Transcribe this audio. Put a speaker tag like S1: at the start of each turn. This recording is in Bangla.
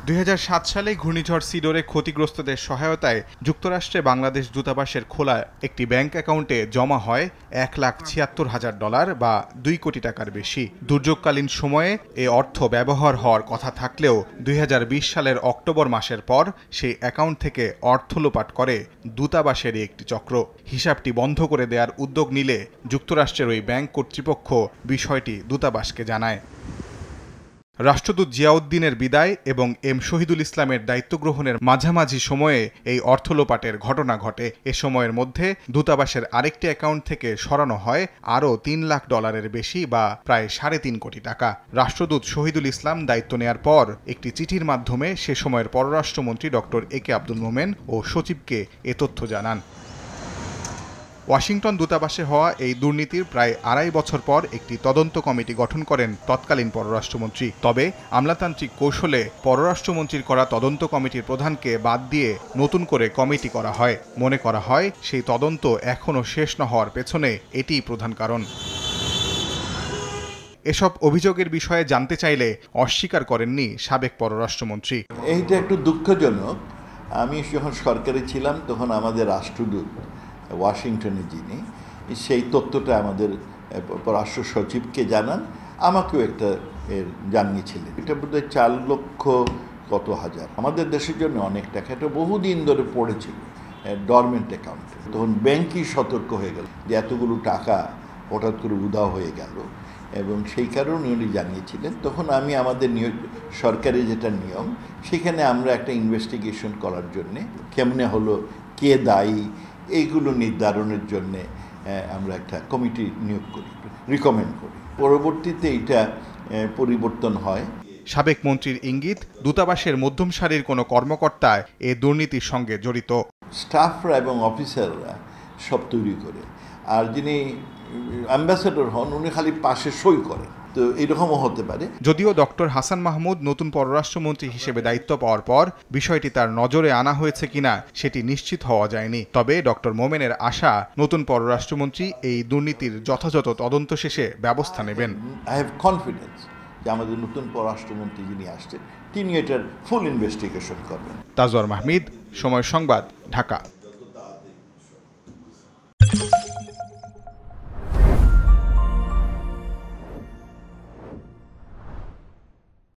S1: 2007 সালে ঘূর্ণিঝড় সিডোরে ক্ষতিগ্রস্তদের সহায়তায় যুক্তরাষ্ট্রে বাংলাদেশ দূতাবাসের খোলা একটি ব্যাংক অ্যাকাউন্টে জমা হয় $1,76,000 বা 2 কোটি টাকার বেশি। দুর্যোগকালীন সময়ে এ অর্থ ব্যবহার হওয়ার কথা থাকলেও 2020 সালের অক্টোবর মাসের পর সেই অ্যাকাউন্ট থেকে অর্থ লোপাট করে দূতাবাসেরই একটি চক্র। হিসাবটি বন্ধ করে দেওয়ার উদ্যোগ নিলে যুক্তরাষ্ট্রের ওই ব্যাংক কর্তৃপক্ষ বিষয়টি দূতাবাসকে জানায়। রাষ্ট্রদূত জিয়াউদ্দিনের বিদায় এবং এম শহীদুল ইসলামের দায়িত্ব গ্রহণের মাঝামাঝি সময়ে এই অর্থ লোপাটের ঘটনা ঘটে। এ সময়ের মধ্যে দূতাবাসের আরেকটি অ্যাকাউন্ট থেকে সরানো হয় আরও $3 লাখ বেশি বা প্রায় 3.5 কোটি টাকা। রাষ্ট্রদূত শহীদুল ইসলাম দায়িত্ব নেয়ার পর একটি চিঠির মাধ্যমে সে সময়ের পররাষ্ট্রমন্ত্রী ডক্টর একে আব্দুল মোমেন ও সচিবকে এ তথ্য জানান। ওয়াশিংটন দূতাবাসে হওয়া এই দুর্নীতির প্রায় 2.5 বছর পর একটি তদন্ত কমিটি গঠন করেন তৎকালীন পররাষ্ট্রমন্ত্রী। তবে আমলাতান্ত্রিক কৌশলে পররাষ্ট্রমন্ত্রীর করা তদন্ত কমিটির প্রধানকে বাদ দিয়ে নতুন করে কমিটি করা হয়। মনে করা হয় সেই তদন্ত এখনও শেষ না হওয়ার পেছনে এটিই প্রধান কারণ। এসব অভিযোগের বিষয়ে জানতে চাইলে অস্বীকার করেননি সাবেক পররাষ্ট্রমন্ত্রী।
S2: এইটা একটু দুঃখজনক। আমি যখন সরকারে ছিলাম তখন আমাদের রাষ্ট্রদূত ওয়াশিংটনে যিনি, সেই তথ্যটা আমাদের পররাষ্ট্র সচিবকে জানান, আমাকেও একটা জানিয়েছিলেন। এটা বোধহয় 4 লক্ষ কত হাজার, আমাদের দেশের জন্য অনেক টাকা। এটা বহুদিন ধরে পড়েছিল ডরমেন্ট অ্যাকাউন্টে। তখন ব্যাংকই সতর্ক হয়ে গেল যে এতগুলো টাকা হঠাৎ করে উধাও হয়ে গেল, এবং সেই কারণে উনি জানিয়েছিলেন। তখন আমি আমাদের সরকারের যেটা নিয়ম, সেখানে আমরা একটা ইনভেস্টিগেশন করার জন্যে কেমনে হলো, কে দায়ী, এইগুলো নির্ধারণের জন্যে আমরা একটা কমিটি নিয়োগ করি, রিকমেন্ড করি। পরবর্তীতে এটা পরিবর্তন হয়।
S1: সাবেক মন্ত্রীর ইঙ্গিত, দূতাবাসের মধ্যম সারির কোনো কর্মকর্তা এ দুর্নীতির সঙ্গে জড়িত।
S2: স্টাফরা এবং অফিসাররা সব তৈরি করে, আর যিনি অ্যাম্বাসেডর হন উনি খালি পাশে সই করেন। তো এরকমও হতে পারে।
S1: যদিও ডক্টর হাসান মাহমুদ নতুন পররাষ্ট্রমন্ত্রী হিসেবে দায়িত্ব পাওয়ার পর বিষয়টি তার নজরে আনা হয়েছে কিনা সেটি নিশ্চিত হওয়া যায়নি। তবে ডক্টর মোমেনের আশা, নতুন পররাষ্ট্রমন্ত্রী এই দুর্নীতির যথাযথ তদন্ত শেষে ব্যবস্থা নেবেন।
S2: আই হ্যাভ কনফিডেন্স যে আমাদের নতুন পররাষ্ট্রমন্ত্রী যিনি আসছেন তিনি এটার ফুল ইনভেস্টিগেশন করবেন।
S1: তাজওয়ার মাহমিদ, সময় সংবাদ, ঢাকা।